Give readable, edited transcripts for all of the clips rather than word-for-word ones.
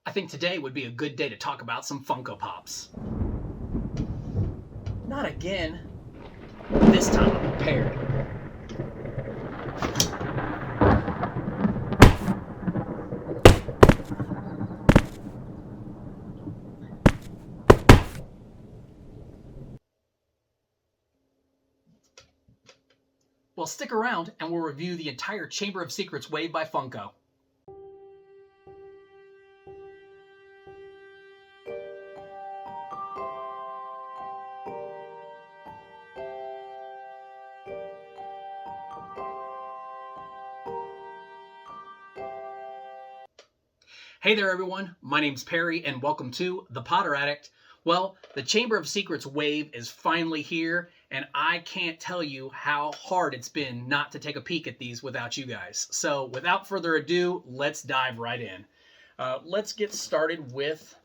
I think today would be a good day to talk about some Funko Pops. Not again. This time I'm prepared. Well, stick around and we'll review the entire Chamber of Secrets wave by Funko. Hey there everyone, my name's Perry and welcome to The Potter Addict. Well, the Chamber of Secrets wave is finally here and I can't tell you how hard it's been not to take a peek at these without you guys. So without further ado, let's dive right in. Let's get started with,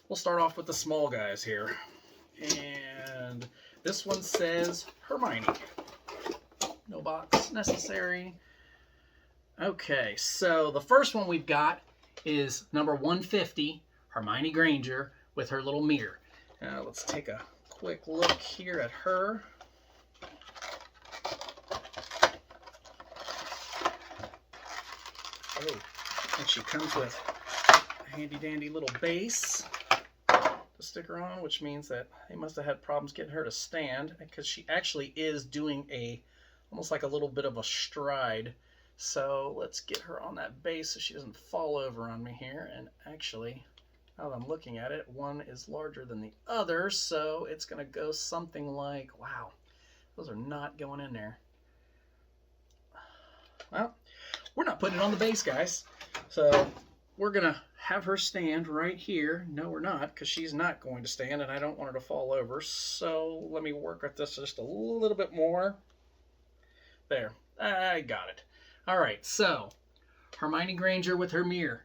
we'll start off with the small guys here. And this one says Hermione. No box necessary. Okay, so the first one we've got is number 150, Hermione Granger, with her little mirror. Let's take a quick look here at her. Oh, and she comes with a handy-dandy little base to stick her on, which means that they must have had problems getting her to stand, because she actually is doing almost like a little bit of a stride. So let's get her on that base so she doesn't fall over on me here. And actually, now that I'm looking at it, one is larger than the other, so it's going to go something like, wow, those are not going in there. Well, we're not putting it on the base, guys. So we're going to have her stand right here. No, we're not, because she's not going to stand, and I don't want her to fall over. So let me work with this just a little bit more. There, I got it. All right, so Hermione Granger with her mirror.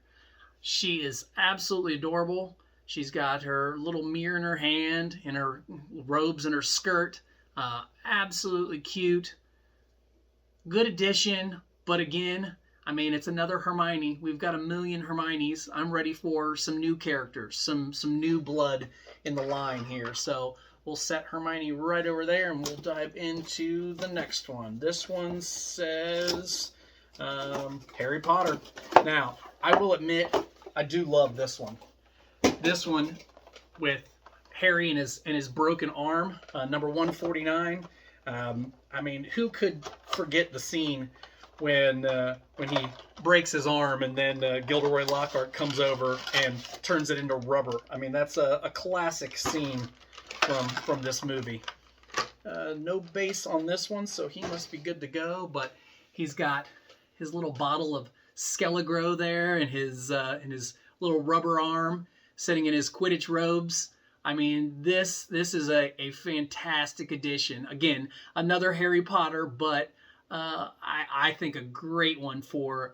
She is absolutely adorable. She's got her little mirror in her hand and her robes and her skirt. Absolutely cute. Good addition, but again, I mean, it's another Hermione. We've got a million Hermiones. I'm ready for some new characters, some new blood in the line here. So we'll set Hermione right over there and we'll dive into the next one. This one says Harry Potter. Now, I will admit, I do love this one. This one with Harry and his broken arm, number 149. I mean, who could forget the scene when he breaks his arm and then Gilderoy Lockhart comes over and turns it into rubber? I mean, that's a classic scene from this movie. No base on this one, so he must be good to go, but he's got his little bottle of Skelegro there and his little rubber arm sitting in his Quidditch robes. I mean, this is a fantastic addition. Again, another Harry Potter, but I think a great one for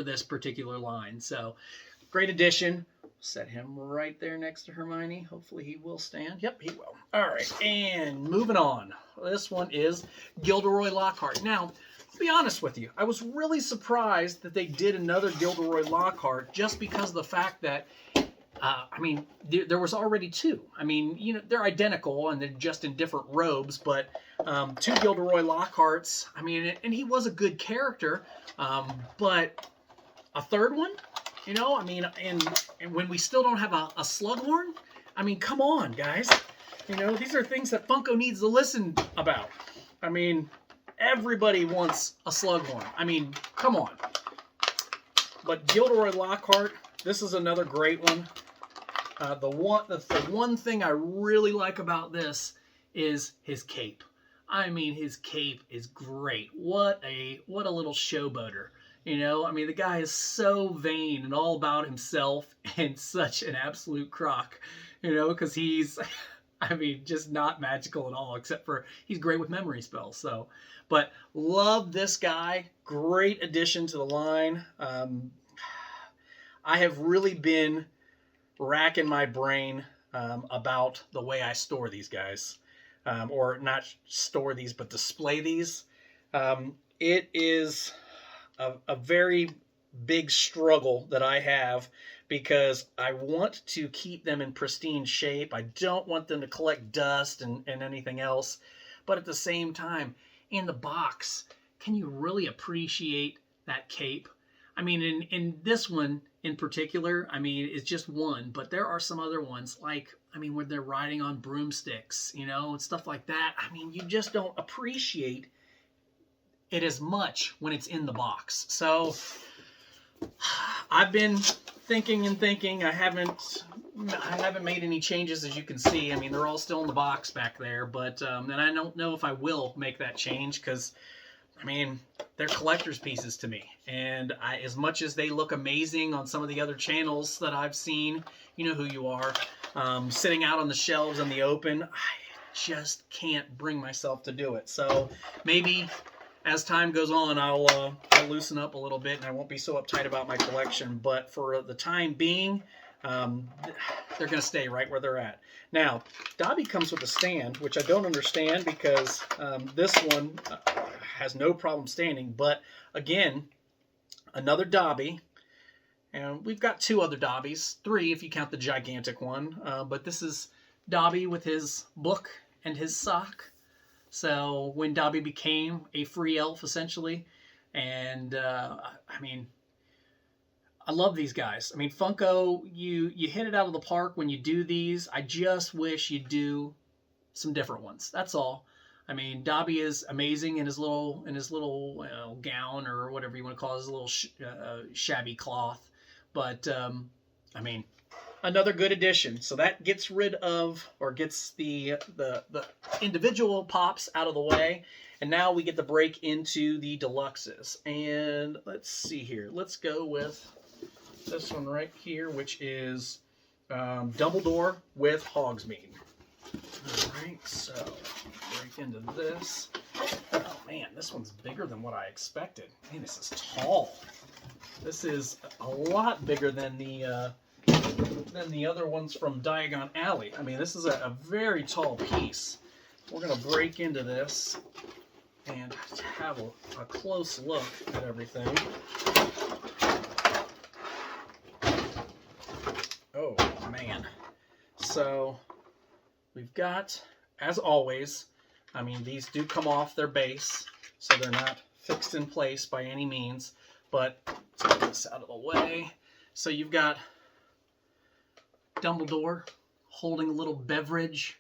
this particular line. So, great addition. Set him right there next to Hermione. Hopefully he will stand. Yep, he will. All right, and moving on. This one is Gilderoy Lockhart. Now, to be honest with you, I was really surprised that they did another Gilderoy Lockhart just because of the fact that, I mean, there was already two. I mean, you know, they're identical and they're just in different robes, but two Gilderoy Lockharts, I mean, and he was a good character, but a third one, you know, I mean, and when we still don't have a Slughorn, I mean, come on, guys. You know, these are things that Funko needs to listen about. I mean, everybody wants a Slughorn. I mean, come on. But Gilderoy Lockhart, this is another great one. The one thing I really like about this is his cape. I mean, his cape is great. What a little showboater. You know, I mean, the guy is so vain and all about himself and such an absolute crock. You know, because he's, I mean, just not magical at all, except for he's great with memory spells. So, but love this guy. Great addition to the line. I have really been racking my brain about the way I store these guys. Or not store these, but display these. It is a very big struggle that I have because I want to keep them in pristine shape. I don't want them to collect dust and anything else. But at the same time, in the box, can you really appreciate that cape? I mean, in this one in particular, I mean, it's just one, but there are some other ones like, I mean, where they're riding on broomsticks, you know, and stuff like that. I mean, you just don't appreciate it as much when it's in the box. So I've been thinking and thinking. I haven't made any changes, as you can see. I mean, they're all still in the box back there, but and I don't know if I will make that change because, I mean, they're collector's pieces to me. And as much as they look amazing on some of the other channels that I've seen, you know who you are, sitting out on the shelves in the open, I just can't bring myself to do it. So maybe as time goes on, I'll loosen up a little bit and I won't be so uptight about my collection. But for the time being, they're going to stay right where they're at. Now, Dobby comes with a stand, which I don't understand because this one has no problem standing. But again, another Dobby. And we've got 2 other Dobbies, 3 if you count the gigantic one. But this is Dobby with his book and his sock. So when Dobby became a free elf, essentially. And, I mean, I love these guys. I mean, Funko, you hit it out of the park when you do these. I just wish you'd do some different ones. That's all. I mean, Dobby is amazing in his little gown or whatever you want to call it, his little shabby cloth. But I mean, another good addition. So that gets rid of, or gets the individual pops out of the way. And now we get to break into the deluxes. And let's see here. Let's go with this one right here, which is Dumbledore with Hogsmeade. All right, so break into this. Oh man, this one's bigger than what I expected. Man, this is tall. This is a lot bigger than the other ones from Diagon Alley. I mean, this is a very tall piece. We're gonna break into this and have a close look at everything. Oh man. So we've got, as always, I mean, these do come off their base, so they're not fixed in place by any means, but let's get this out of the way. So you've got Dumbledore holding a little beverage,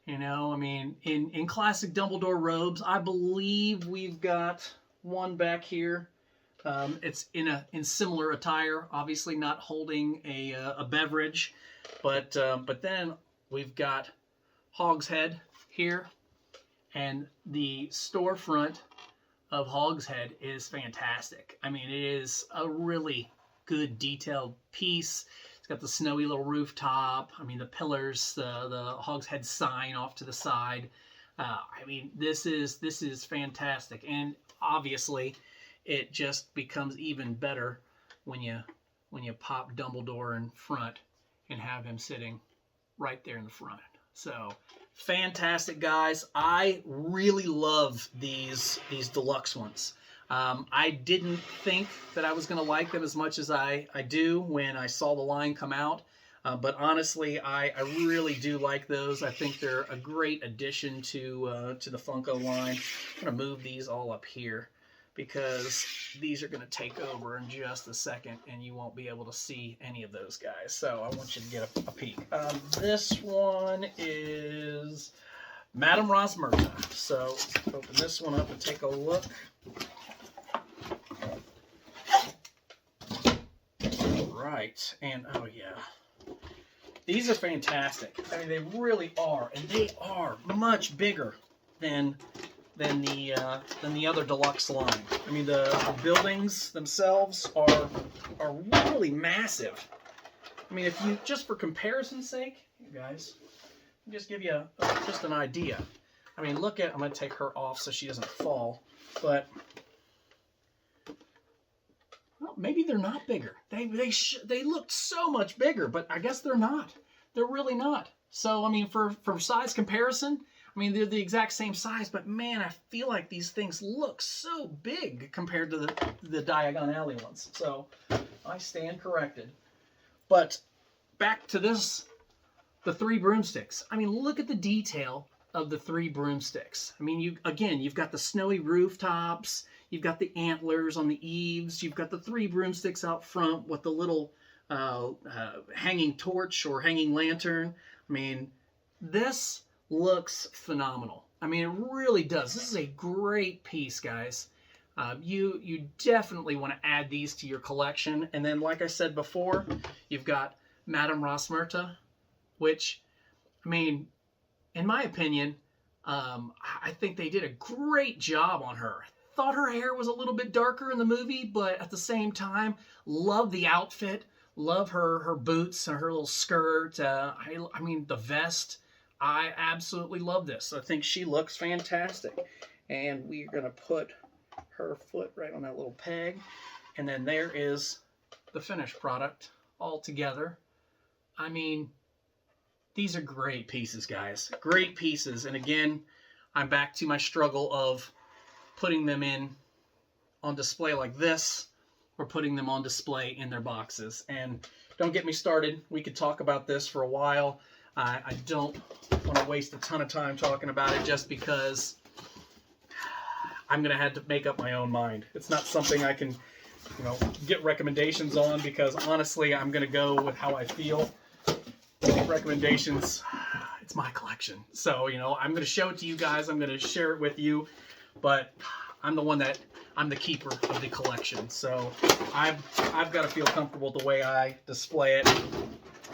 you know, I mean, in classic Dumbledore robes, I believe we've got one back here. It's in similar attire, obviously not holding a beverage, but then we've got Hogshead here, and the storefront of Hogshead is fantastic. I mean, it is a really good detailed piece. It's got the snowy little rooftop. I mean, the pillars, the Hogshead sign off to the side. I mean, this is fantastic, and obviously, it just becomes even better when you pop Dumbledore in front and have him sitting right there in the front. So fantastic, guys. I really love these deluxe ones. I didn't think that I was going to like them as much as I do when I saw the line come out. But honestly, I really do like those. I think they're a great addition to the Funko line. I'm going to move these all up here, because these are going to take over in just a second and you won't be able to see any of those guys. So I want you to get a peek. This one is Madame Rosmerta. So open this one up and take a look. Right, and oh yeah, these are fantastic. I mean, they really are, and they are much bigger than the other deluxe line. I mean, the buildings themselves are really massive. I mean, if you, just for comparison's sake, you guys, I'll just give you just an idea. I mean, look at, I'm going to take her off so she doesn't fall, but well, maybe they're not bigger. They look so much bigger, but I guess they're not. They're really not. So, I mean, for size comparison, I mean, they're the exact same size, but man, I feel like these things look so big compared to the Diagon Alley ones. So I stand corrected. But back to this, the 3 broomsticks. I mean, look at the detail of the 3 broomsticks. I mean, you've got the snowy rooftops, you've got the antlers on the eaves, you've got the 3 broomsticks out front with the little hanging torch or hanging lantern. I mean, this looks phenomenal. I mean, it really does. This is a great piece, guys. You definitely want to add these to your collection. And then, like I said before, you've got Madame Rosmerta, which, I mean, in my opinion, I think they did a great job on her. Thought her hair was a little bit darker in the movie, but at the same time, love the outfit, love her boots and her little skirt. I mean, the vest. I absolutely love this. I think she looks fantastic. And we're going to put her foot right on that little peg. And then there is the finished product all together. I mean, these are great pieces, guys. Great pieces. And again, I'm back to my struggle of putting them on display like this or putting them on display in their boxes. And don't get me started. We could talk about this for a while. I don't want to waste a ton of time talking about it just because I'm going to have to make up my own mind. It's not something I can, get recommendations on because honestly, I'm going to go with how I feel. Recommendations, it's my collection. So, I'm going to show it to you guys. I'm going to share it with you, but I'm the keeper of the collection. So I've got to feel comfortable the way I display it.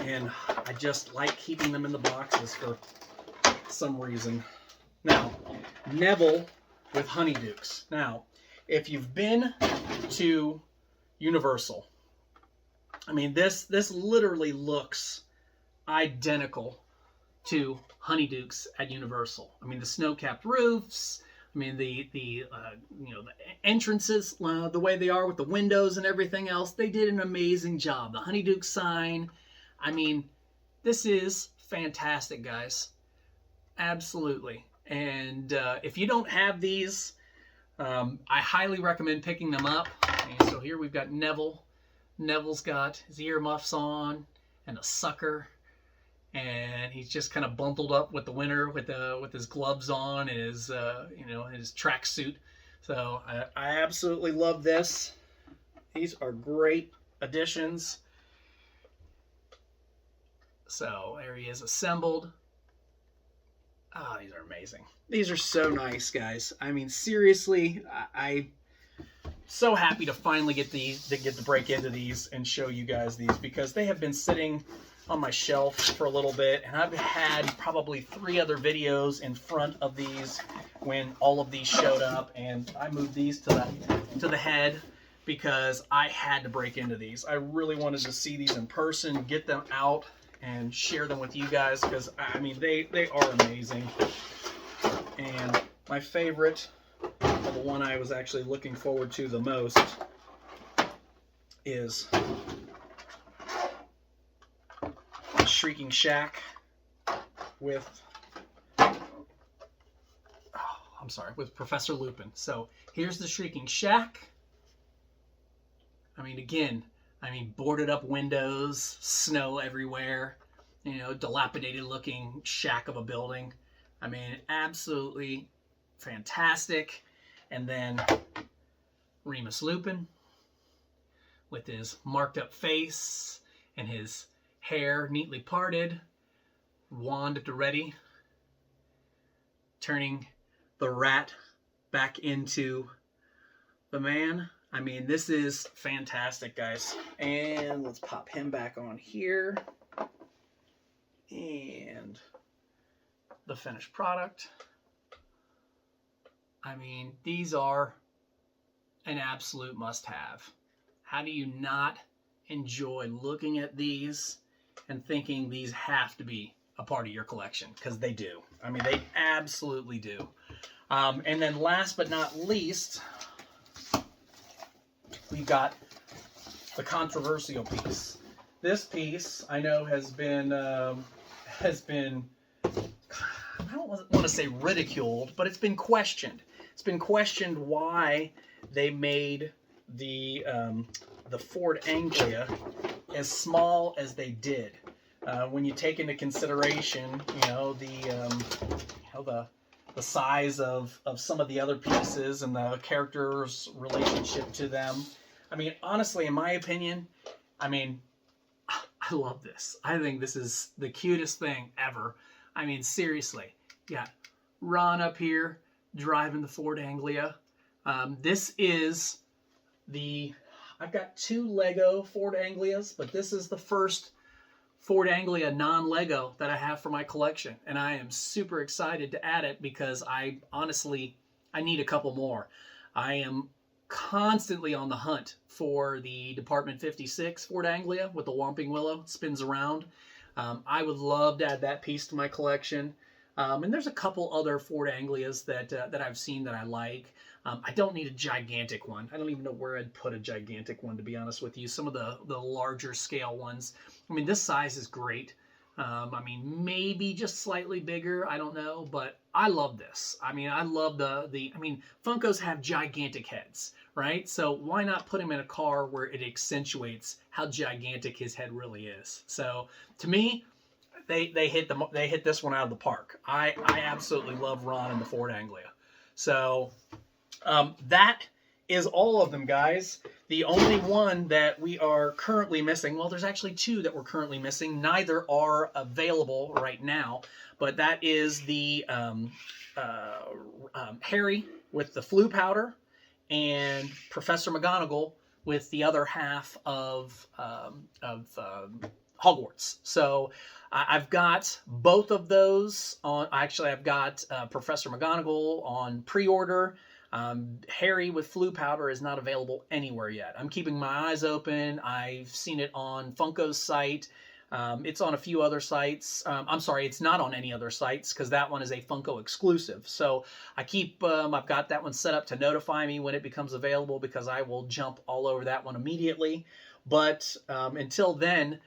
And I just like keeping them in the boxes for some reason. Now, Neville with Honeydukes. Now, if you've been to Universal, I mean, this literally looks identical to Honeydukes at Universal. I mean, the snow-capped roofs. I mean, the entrances, the way they are with the windows and everything else. They did an amazing job. The Honeydukes sign. I mean, this is fantastic, guys. Absolutely. And if you don't have these, I highly recommend picking them up. And so here we've got Neville. Neville's got his earmuffs on and a sucker. And he's just kind of bundled up with the winter with his gloves on and his his tracksuit. So I absolutely love this. These are great additions. So there he is assembled. Oh, these are amazing. These are so nice, guys. I mean, seriously, I'm so happy to finally get to break into these and show you guys these because they have been sitting on my shelf for a little bit, and I've had probably 3 other videos in front of these when all of these showed up, and I moved these to the head because I had to break into these. I really wanted to see these in person, get them out, and share them with you guys because, I mean, they are amazing. And my favorite, or the one I was actually looking forward to the most, is Shrieking Shack with Professor Lupin. So here's the Shrieking Shack. I mean, again, boarded up windows, snow everywhere, dilapidated looking shack of a building. I mean, absolutely fantastic. And then Remus Lupin with his marked up face and his hair neatly parted, wand at the ready, turning the rat back into the man. I mean, this is fantastic, guys. And let's pop him back on here. And the finished product. I mean, these are an absolute must-have. How do you not enjoy looking at these and thinking these have to be a part of your collection? Because they do. I mean, they absolutely do. And then last but not least, we've got the controversial piece. This piece, I know, has been I don't want to say ridiculed, but it's been questioned. It's been questioned why they made the Ford Anglia as small as they did. When you take into consideration, the size of some of the other pieces and the character's relationship to them. I mean, honestly, in my opinion, I love this. I think this is the cutest thing ever. I mean, seriously. Yeah, Ron up here driving the Ford Anglia. This is I've got 2 Lego Ford Anglias, but this is the first Ford Anglia non-Lego that I have for my collection. And I am super excited to add it because I need a couple more. I am constantly on the hunt for the Department 56 Ford Anglia with the Whomping Willow. It spins around. I would love to add that piece to my collection. And there's a couple other Ford Anglias that I've seen that I like. I don't need a gigantic one. I don't even know where I'd put a gigantic one, to be honest with you. Some of the larger scale ones. I mean, this size is great. I mean, maybe just slightly bigger. I don't know, but I love this. I mean, I love Funkos have gigantic heads, right? So why not put him in a car where it accentuates how gigantic his head really is? So to me, they hit this one out of the park. I absolutely love Ron and the Ford Anglia. So that is all of them, guys. The only one that we are currently missing, well, there's actually 2 that we're currently missing. Neither are available right now, but that is the Harry with the flu powder and Professor McGonagall with the other half of Hogwarts. So I've got both of those on. Actually, I've got Professor McGonagall on pre-order. Harry with flu powder is not available anywhere yet. I'm keeping my eyes open. I've seen it on Funko's site. It's on a few other sites. I'm sorry, it's not on any other sites because that one is a Funko exclusive. So I've got that one set up to notify me when it becomes available because I will jump all over that one immediately. But until then,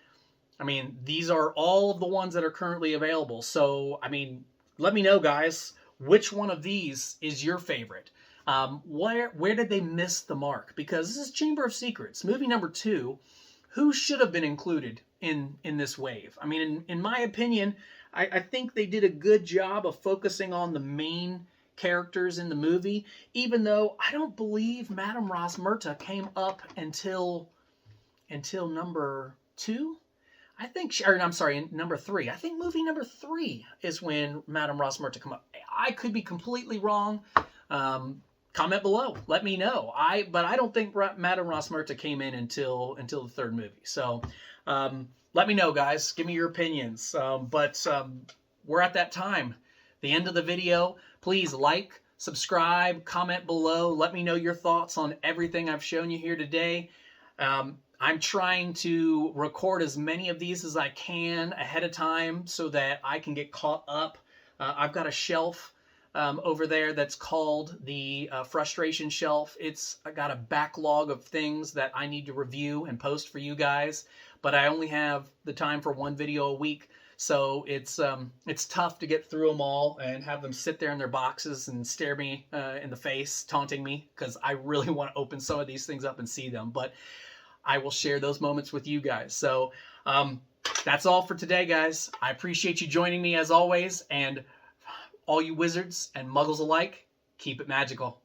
I mean, these are all of the ones that are currently available. So, I mean, let me know, guys, which one of these is your favorite? Where did they miss the mark? Because this is Chamber of Secrets, movie number 2. Who should have been included in this wave? I mean, in my opinion, I think they did a good job of focusing on the main characters in the movie, even though I don't believe Madame Rosmerta came up until number 2. I think, number 3. I think movie number 3 is when Madame Rosmerta come up. I could be completely wrong. Comment below. Let me know. But I don't think Madame Rosmerta came in until the 3rd movie. So let me know, guys. Give me your opinions. But we're at that time. The end of the video. Please like, subscribe, comment below. Let me know your thoughts on everything I've shown you here today. I'm trying to record as many of these as I can ahead of time so that I can get caught up. I've got a shelf over there that's called the frustration shelf. I got a backlog of things that I need to review and post for you guys, but I only have the time for 1 video a week, so it's tough to get through them all and have them sit there in their boxes and stare me in the face, taunting me, because I really want to open some of these things up and see them, but I will share those moments with you guys. So that's all for today, guys. I appreciate you joining me as always, and all you wizards and muggles alike, keep it magical.